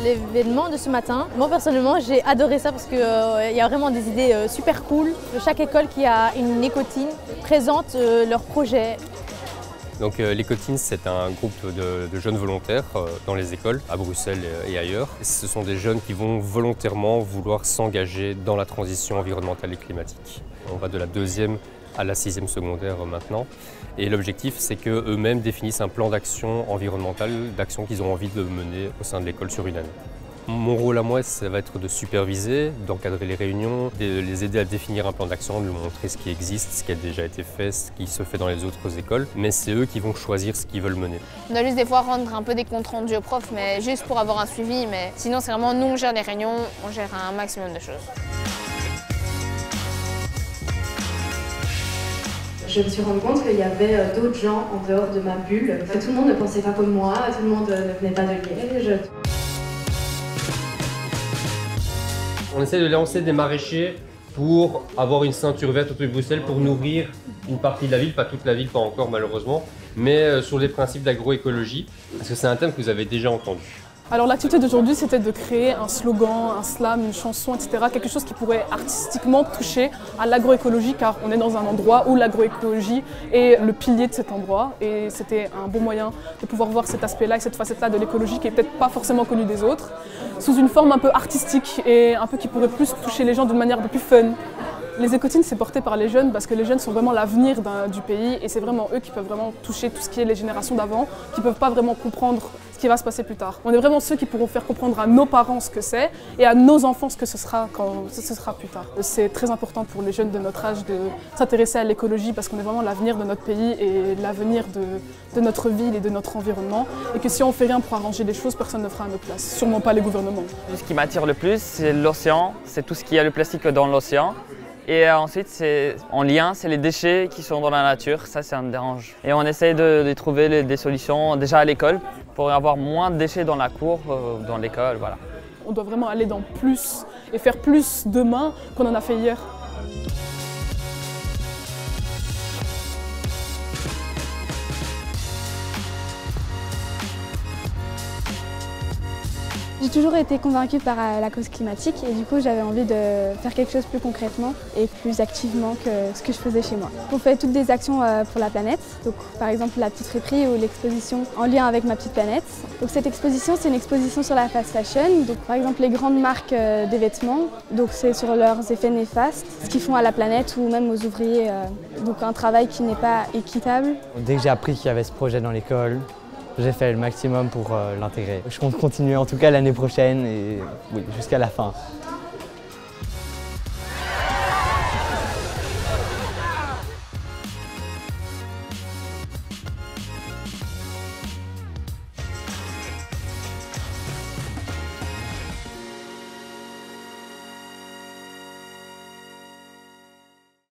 l'événement de ce matin. Moi personnellement j'ai adoré ça parce qu'il y a vraiment des idées super cool. Chaque école qui a une éco-team présente leurs projets. Donc l'Eco-Teens, c'est un groupe de jeunes volontaires dans les écoles, à Bruxelles et ailleurs. Ce sont des jeunes qui vont volontairement vouloir s'engager dans la transition environnementale et climatique. On va de la 2e à la 6e secondaire maintenant. Et l'objectif, c'est qu'eux-mêmes définissent un plan d'action environnementale, d'action qu'ils ont envie de mener au sein de l'école sur une année. Mon rôle à moi, ça va être de superviser, d'encadrer les réunions, de les aider à définir un plan d'action, de leur montrer ce qui existe, ce qui a déjà été fait, ce qui se fait dans les autres écoles. Mais c'est eux qui vont choisir ce qu'ils veulent mener. On doit juste des fois rendre un peu des comptes rendus aux profs, mais juste pour avoir un suivi. Mais sinon, c'est vraiment nous, on gère les réunions, on gère un maximum de choses. Je me suis rendu compte qu'il y avait d'autres gens en dehors de ma bulle. Tout le monde ne pensait pas comme moi, tout le monde ne venait pas de Liège. On essaie de lancer des maraîchers pour avoir une ceinture verte autour de Bruxelles pour nourrir une partie de la ville, pas toute la ville, pas encore malheureusement, mais sur les principes d'agroécologie, parce que c'est un thème que vous avez déjà entendu. Alors l'activité d'aujourd'hui, c'était de créer un slogan, un slam, une chanson, etc. Quelque chose qui pourrait artistiquement toucher à l'agroécologie, car on est dans un endroit où l'agroécologie est le pilier de cet endroit. Et c'était un bon moyen de pouvoir voir cet aspect-là et cette facette-là de l'écologie qui n'est peut-être pas forcément connue des autres, sous une forme un peu artistique et un peu qui pourrait plus toucher les gens d'une manière un peu plus fun. Les éco-teens, c'est porté par les jeunes parce que les jeunes sont vraiment l'avenir du pays et c'est vraiment eux qui peuvent vraiment toucher tout ce qui est les générations d'avant, qui ne peuvent pas vraiment comprendre ce qui va se passer plus tard. On est vraiment ceux qui pourront faire comprendre à nos parents ce que c'est et à nos enfants ce que ce sera quand ce sera plus tard. C'est très important pour les jeunes de notre âge de s'intéresser à l'écologie parce qu'on est vraiment l'avenir de notre pays et l'avenir de notre ville et de notre environnement et que si on ne fait rien pour arranger les choses, personne ne fera à notre place, sûrement pas les gouvernements. Ce qui m'attire le plus, c'est l'océan, c'est tout ce qu'il y a le plastique dans l'océan. Et ensuite, en lien, c'est les déchets qui sont dans la nature, ça me dérange. Et on essaye de trouver des solutions déjà à l'école pour avoir moins de déchets dans la cour, dans l'école, voilà. On doit vraiment aller dans plus et faire plus demain qu'on en a fait hier. J'ai toujours été convaincue par la cause climatique et du coup j'avais envie de faire quelque chose plus concrètement et plus activement que ce que je faisais chez moi. On fait toutes des actions pour la planète, donc par exemple la petite friperie ou l'exposition en lien avec ma petite planète. Donc cette exposition, c'est une exposition sur la fast fashion, donc par exemple les grandes marques des vêtements, donc c'est sur leurs effets néfastes, ce qu'ils font à la planète ou même aux ouvriers, donc un travail qui n'est pas équitable. Dès que j'ai appris qu'il y avait ce projet dans l'école, j'ai fait le maximum pour l'intégrer. Je compte continuer en tout cas l'année prochaine et oui, jusqu'à la fin.